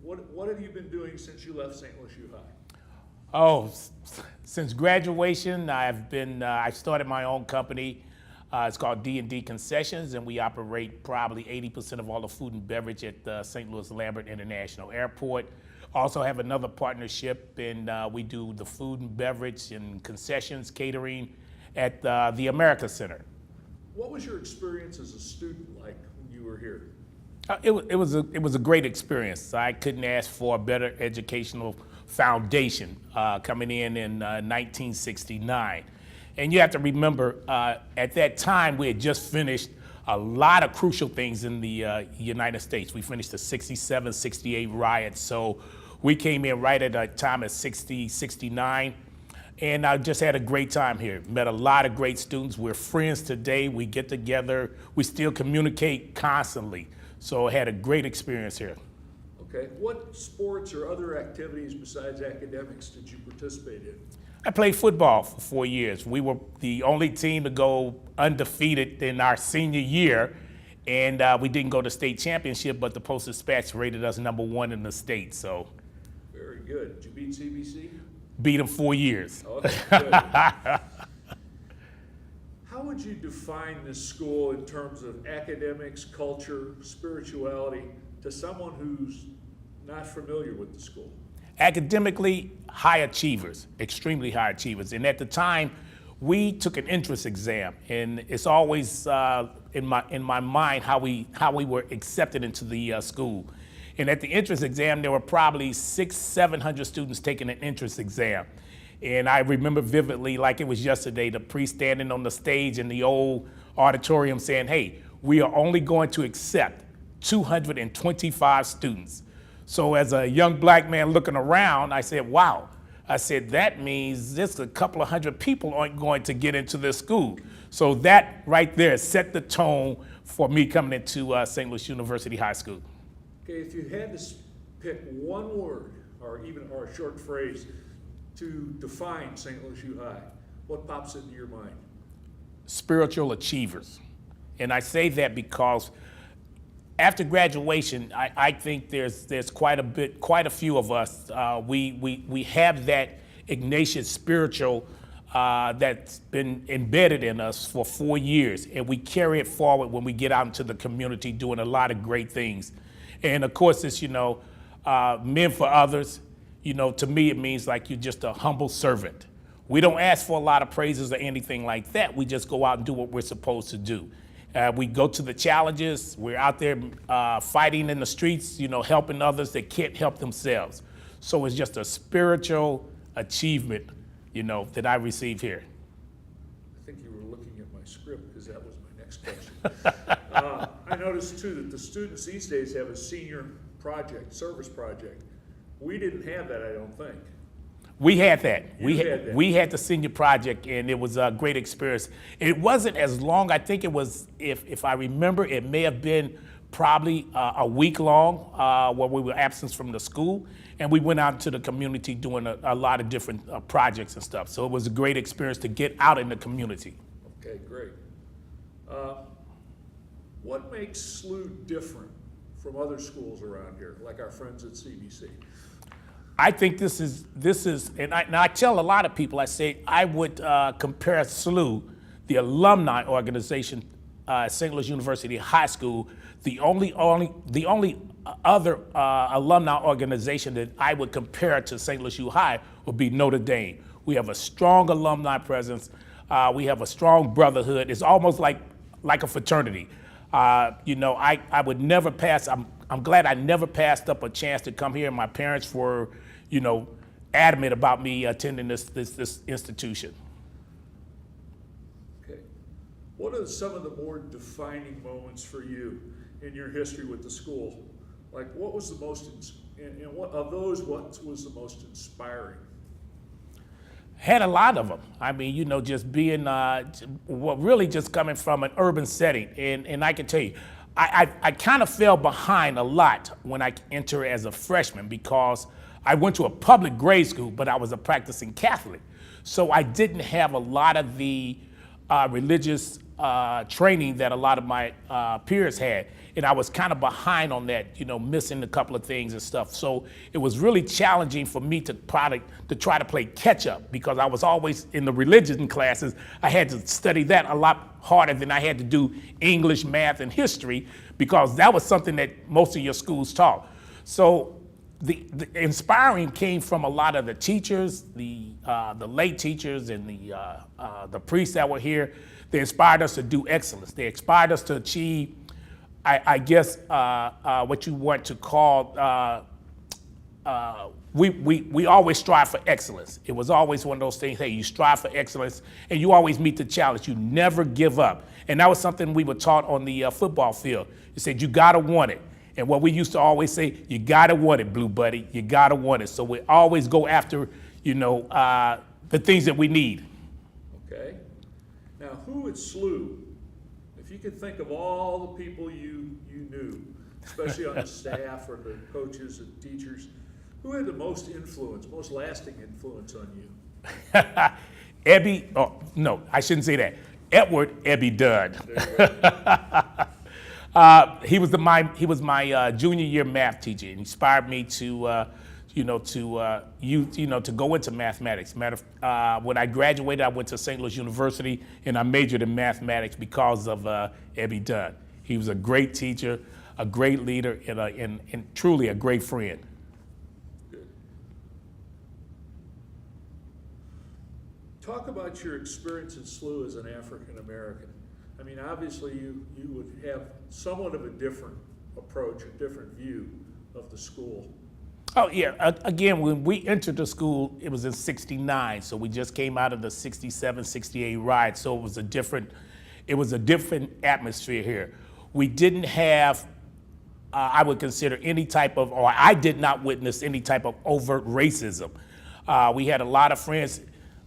What have you been doing since you left St. Louis U High? Oh, since graduation, I started my own company. It's called D&D Concessions, and we operate probably 80% of all the food and beverage at St. Louis Lambert International Airport. Also have another partnership, and we do the food and beverage and concessions catering at the America Center. What was your experience as a student like when you were here? It was a great experience. I couldn't ask for a better educational foundation coming in 1969. And you have to remember, at that time, we had just finished a lot of crucial things in the United States. We finished the 67, 68 riots. So we came in right at a time of 60, 69. And I just had a great time here. Met a lot of great students. We're friends today. We get together. We still communicate constantly. So I had a great experience here. Okay. What sports or other activities besides academics did you participate in? I played football for 4 years. We were the only team to go undefeated in our senior year, and we didn't go to state championship, but the Post-Dispatch rated us #1 in the state. So, very good. Did you beat CBC? Beat them 4 years. Okay, good. How would you define this school in terms of academics, culture, spirituality to someone who's not familiar with the school? Academically, high achievers, extremely high achievers. And at the time, we took an entrance exam, and it's always in my mind how we were accepted into the school. And at the entrance exam, there were probably 600-700 students taking an entrance exam. And I remember vividly, like it was yesterday, the priest standing on the stage in the old auditorium saying, "Hey, we are only going to accept 225 students." So as a young black man looking around, I said, wow. I said, that means just a couple of hundred people aren't going to get into this school. So that right there set the tone for me coming into St. Louis University High School. Okay, if you had to pick one word or a short phrase to define St. Louis U High, what pops into your mind? Spiritual achievers. And I say that because after graduation, I think there's quite a few of us. We have that Ignatius spiritual that's been embedded in us for 4 years, and we carry it forward when we get out into the community doing a lot of great things. And of course, it's men for others. To me, it means like you're just a humble servant. We don't ask for a lot of praises or anything like that. We just go out and do what we're supposed to do. We go to the challenges. We're out there fighting in the streets, helping others that can't help themselves. So it's just a spiritual achievement, that I receive here. I think you were looking at my script because that was my next question. I noticed too that the students these days have a senior project, service project. We didn't have that, I don't think. We had that. Had that. We had the senior project, and it was a great experience. It wasn't as long. I think it was, if I remember, it may have been probably a week long where we were absent from the school, and we went out to the community doing a lot of different projects and stuff. So it was a great experience to get out in the community. Okay, great. What makes SLU different from other schools around here, like our friends at CBC? I think this is, and I tell a lot of people, I say I would compare SLU, the alumni organization, St. Louis University High School, the only other alumni organization that I would compare to St. Louis U High would be Notre Dame. We have a strong alumni presence. We have a strong brotherhood. It's almost like a fraternity. I would never pass. I'm glad I never passed up a chance to come here. My parents were, adamant about me attending this institution. Okay. What are some of the more defining moments for you in your history with the school? Like, what was the most, and what of those, what was the most inspiring? Had a lot of them. I mean, just being, really just coming from an urban setting. And I can tell you, I kind of fell behind a lot when I entered as a freshman because I went to a public grade school, but I was a practicing Catholic. So I didn't have a lot of the religious training that a lot of my peers had. And I was kind of behind on that, missing a couple of things and stuff. So it was really challenging for me to try to play catch up, because I was always in the religion classes. I had to study that a lot harder than I had to do English, math, and history, because that was something that most of your schools taught. So the inspiring came from a lot of the teachers, the lay teachers, and the priests that were here. They inspired us to do excellence. They inspired us to achieve, I guess, what you want to call, we always strive for excellence. It was always one of those things, hey, you strive for excellence, and you always meet the challenge. You never give up. And that was something we were taught on the football field. It said, you gotta want it. And what we used to always say, you gotta want it, Blue Buddy, you gotta want it. So we always go after, the things that we need. Okay. Now, who at SLU, if you could think of all the people you knew, especially on the staff or the coaches and teachers, who had the most influence, most lasting influence on you? Ebby, oh, no, I shouldn't say that. Edward Ebby Dunn. He was my junior year math teacher, and inspired me to go into mathematics. When I graduated, I went to St. Louis University, and I majored in mathematics because of Ebby Dunn. He was a great teacher, a great leader, and truly a great friend. Good. Talk about your experience at SLU as an African American. I mean, obviously you would have somewhat of a different approach, a different view of the school. Oh, yeah. Again, when we entered the school, it was in '69, so we just came out of the '67, '68 riot, so it was a different atmosphere here. We didn't have, I would consider I did not witness any type of overt racism. We had a lot of friends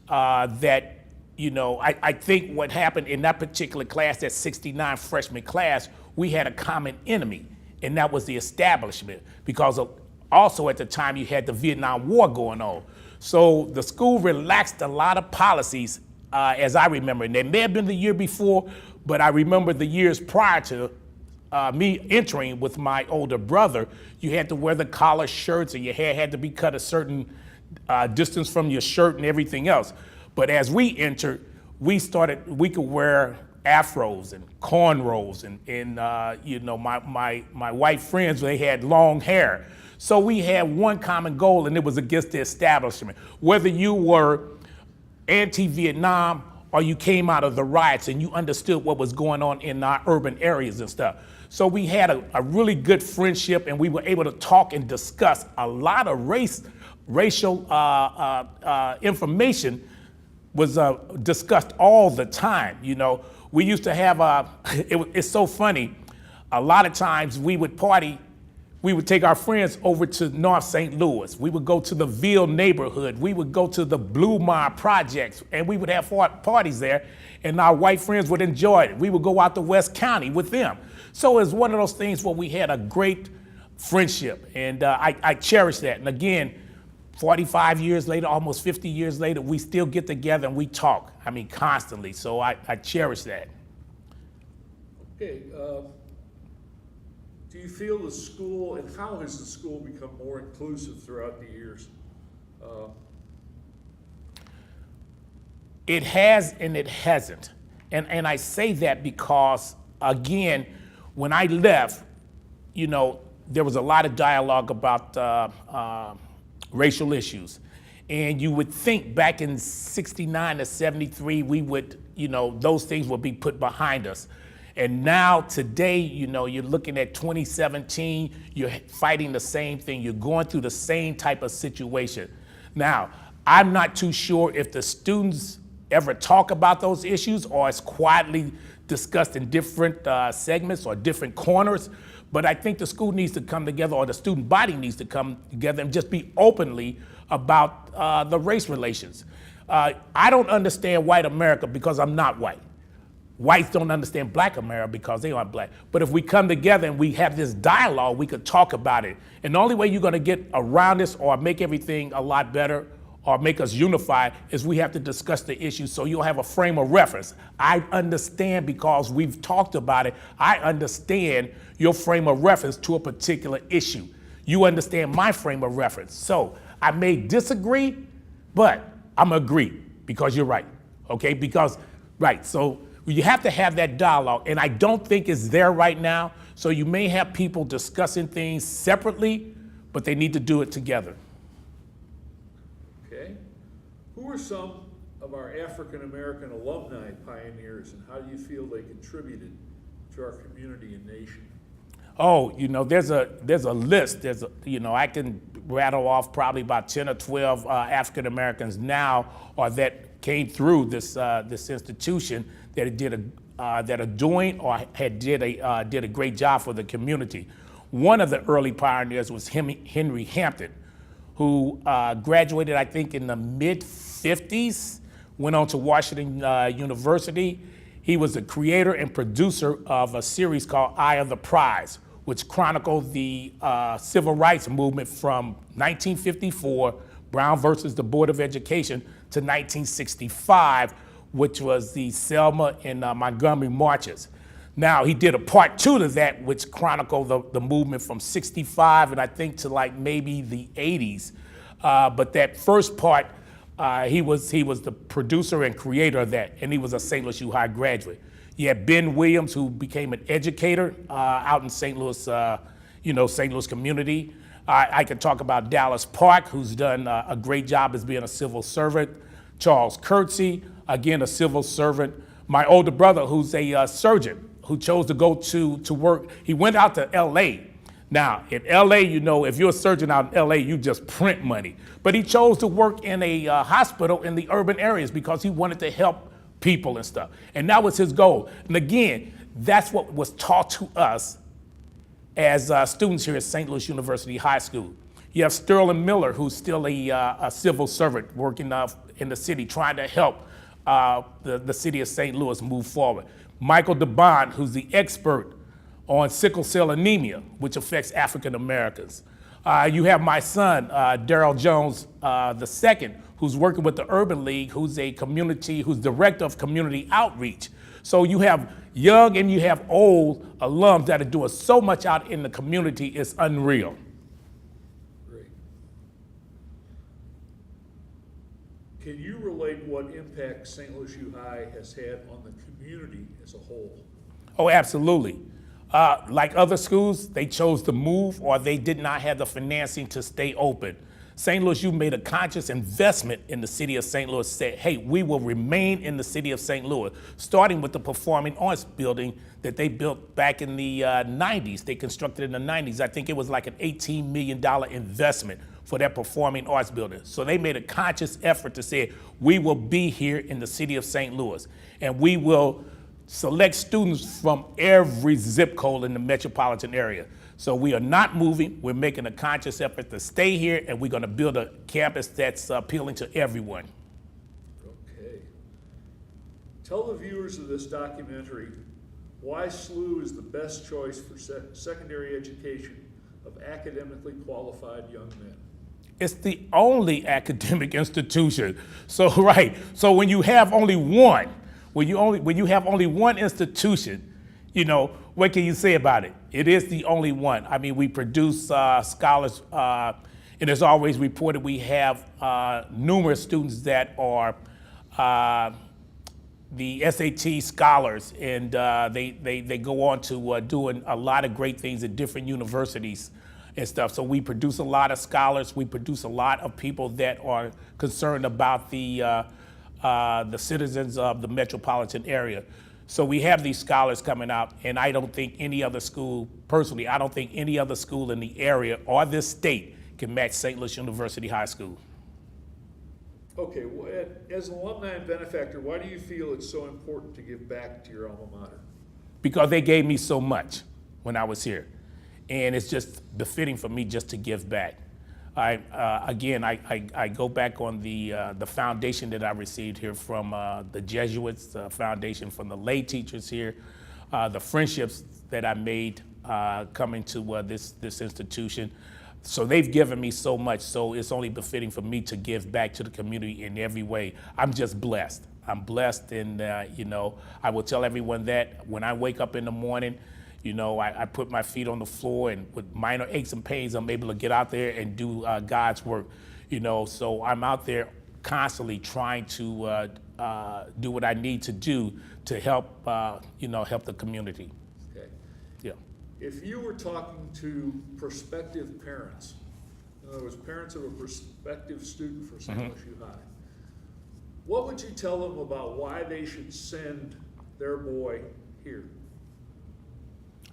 that, I think what happened in that particular class, that '69 freshman class, we had a common enemy, and that was the establishment, because also at the time you had the Vietnam War going on. So the school relaxed a lot of policies, as I remember. And it may have been the year before, but I remember the years prior to me entering with my older brother, you had to wear the collar shirts, and your hair had to be cut a certain distance from your shirt and everything else. But as we entered, we could wear afros and cornrows, and my white friends, they had long hair. So we had one common goal, and it was against the establishment. Whether you were anti-Vietnam or you came out of the riots and you understood what was going on in our urban areas and stuff. So we had a really good friendship, and we were able to talk and discuss a lot of racial information was discussed all the time. We used to have, it's so funny, a lot of times we would party. We would take our friends over to North St. Louis. We would go to the Ville neighborhood. We would go to the Blue Mar projects, and we would have parties there, and our white friends would enjoy it. We would go out to West County with them. So it was one of those things where we had a great friendship, and I cherish that. And again, 45 years later, almost 50 years later, we still get together and we talk, constantly. So I cherish that. Okay. Do you feel the school, and how has the school become more inclusive throughout the years? It has and it hasn't. And I say that because, again, when I left, there was a lot of dialogue about racial issues. And you would think back in '69 to '73, we would, those things would be put behind us. And now today, you're looking at 2017, you're fighting the same thing. You're going through the same type of situation. Now, I'm not too sure if the students ever talk about those issues or it's quietly discussed in different segments or different corners. But I think the school needs to come together, or the student body needs to come together and just be openly about the race relations. I don't understand white America because I'm not white. Whites don't understand black America because they aren't black. But if we come together and we have this dialogue, we could talk about it. And the only way you're going to get around this or make everything a lot better or make us unified is we have to discuss the issue so you'll have a frame of reference. I understand because we've talked about it. I understand your frame of reference to a particular issue. You understand my frame of reference. So I may disagree, but I'm agree because you're right, okay? Because, right, so you have to have that dialogue, and I don't think it's there right now. So you may have people discussing things separately, but they need to do it together. Okay. Who are some of our African-American alumni pioneers, and how do you feel they contributed to our community and nation? Oh, there's a list. I can rattle off probably about 10 or 12 African Americans now, or that came through this institution that that are doing or did a great job for the community. One of the early pioneers was Henry Hampton, who graduated, I think, in the mid-50s, went on to Washington University. He was the creator and producer of a series called Eye of the Prize, which chronicled the civil rights movement from 1954, Brown versus the Board of Education, to 1965, which was the Selma and Montgomery marches. Now, he did a part 2 to that, which chronicled the movement from 65 and I think to like maybe the 80s. But that first part, he was the producer and creator of that, and he was a St. Louis U High graduate. You had Ben Williams, who became an educator out in St. Louis, St. Louis community. I could talk about Dallas Park, who's done a great job as being a civil servant. Charles Curtsey, again, a civil servant. My older brother, who's a surgeon, who chose to go to work. He went out to LA. Now, in LA, if you're a surgeon out in LA, you just print money. But he chose to work in a hospital in the urban areas because he wanted to help people and stuff. And that was his goal. And again, that's what was taught to us as students here at St. Louis University High School. You have Sterling Miller, who's still a civil servant working in the city, trying to help the city of St. Louis move forward. Michael DeBond, who's the expert on sickle cell anemia, which affects African Americans. You have my son, Darryl Jones II, who's working with the Urban League, who's director of community outreach. So you have young and you have old alums that are doing so much out in the community, it's unreal. Great. Can you relate what impact St. Louis U High has had on the community as a whole? Oh, absolutely. Like other schools, they chose to move or they did not have the financing to stay open. St. Louis U made a conscious investment in the city of St. Louis, said, hey, we will remain in the city of St. Louis, starting with the Performing Arts building that they built back in the 90s. They constructed in the 90s. I think it was like an $18 million investment for that Performing Arts building. So they made a conscious effort to say, we will be here in the city of St. Louis, and we will select students from every zip code in the metropolitan area. So we are not moving. We're making a conscious effort to stay here, and we're going to build a campus that's appealing to everyone. Okay. Tell the viewers of this documentary why SLU is the best choice for secondary education of academically qualified young men. It's the only academic institution. So, right. So when you have only one, when you have only one institution, what can you say about it? It is the only one. I mean, we produce scholars, and as always reported, we have numerous students that are the SAT scholars, and they go on to doing a lot of great things at different universities and stuff. So we produce a lot of scholars. We produce a lot of people that are concerned about the citizens of the metropolitan area. So we have these scholars coming out, and I don't think any other school, personally, I don't think any other school in the area or this state can match St. Louis University High School. Okay, well, as an alumni and benefactor, why do you feel it's so important to give back to your alma mater? Because they gave me so much when I was here, and it's just befitting for me just to give back. I go back on the foundation that I received here from the Jesuits, the foundation from the lay teachers here, the friendships that I made coming to this institution. So they've given me so much, so it's only befitting for me to give back to the community in every way. I'm just blessed. I'm blessed, and you know, I will tell everyone that when I wake up in the morning, you know, I put my feet on the floor, and with minor aches and pains, I'm able to get out there and do God's work. You know, so I'm out there constantly trying to do what I need to do to help, you know, help the community. Okay. Yeah. If you were talking to prospective parents, in other words, parents of a prospective student for St. Louis U High, what would you tell them about why they should send their boy here?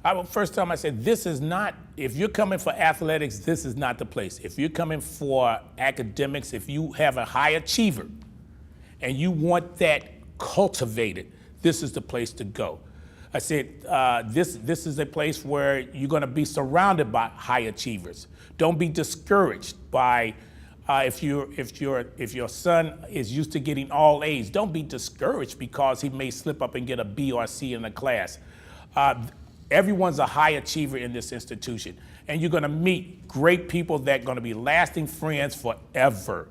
I will first tell them, I said, this is not, if you're coming for athletics, this is not the place. If you're coming for academics, if you have a high achiever and you want that cultivated, this is the place to go. I said, this is a place where you're going to be surrounded by high achievers. Don't be discouraged by if your son is used to getting all A's. Don't be discouraged because he may slip up and get a B or a C in a class. Everyone's a high achiever in this institution, and you're going to meet great people that are going to be lasting friends forever.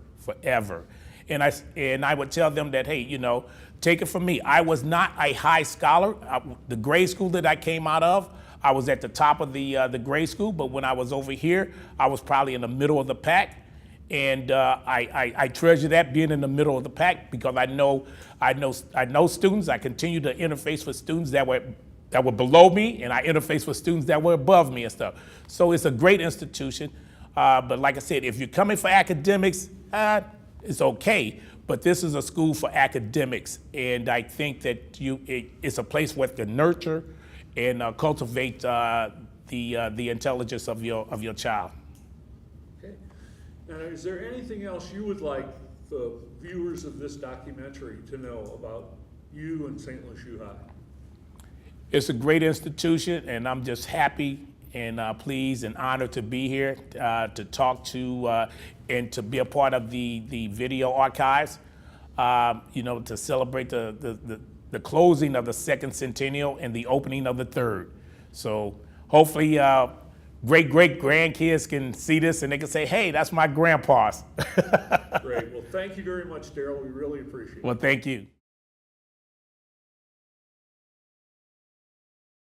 And I would tell them that, hey, you know, take it from me. I was not a high scholar. The grade school that I came out of, I was at the top of the grade school, but when I was over here, I was probably in the middle of the pack. And I treasure that, being in the middle of the pack, because I know students. I continue to interface with students that were below me, and I interface with students that were above me and stuff. So it's a great institution. But like I said, if you're coming for academics, it's okay. But this is a school for academics, and I think that it's a place where to nurture and cultivate the intelligence of your child. Okay. Now, is there anything else you would like the viewers of this documentary to know about you and St. Louis U High? It's a great institution, and I'm just happy and pleased and honored to be here to talk to and to be a part of the video archives. You know, to celebrate the closing of the second centennial and the opening of the third. So hopefully, great grandkids can see this and they can say, "Hey, that's my grandpa's." Great. Well, thank you very much, Darryl. We really appreciate it. Well, thank you.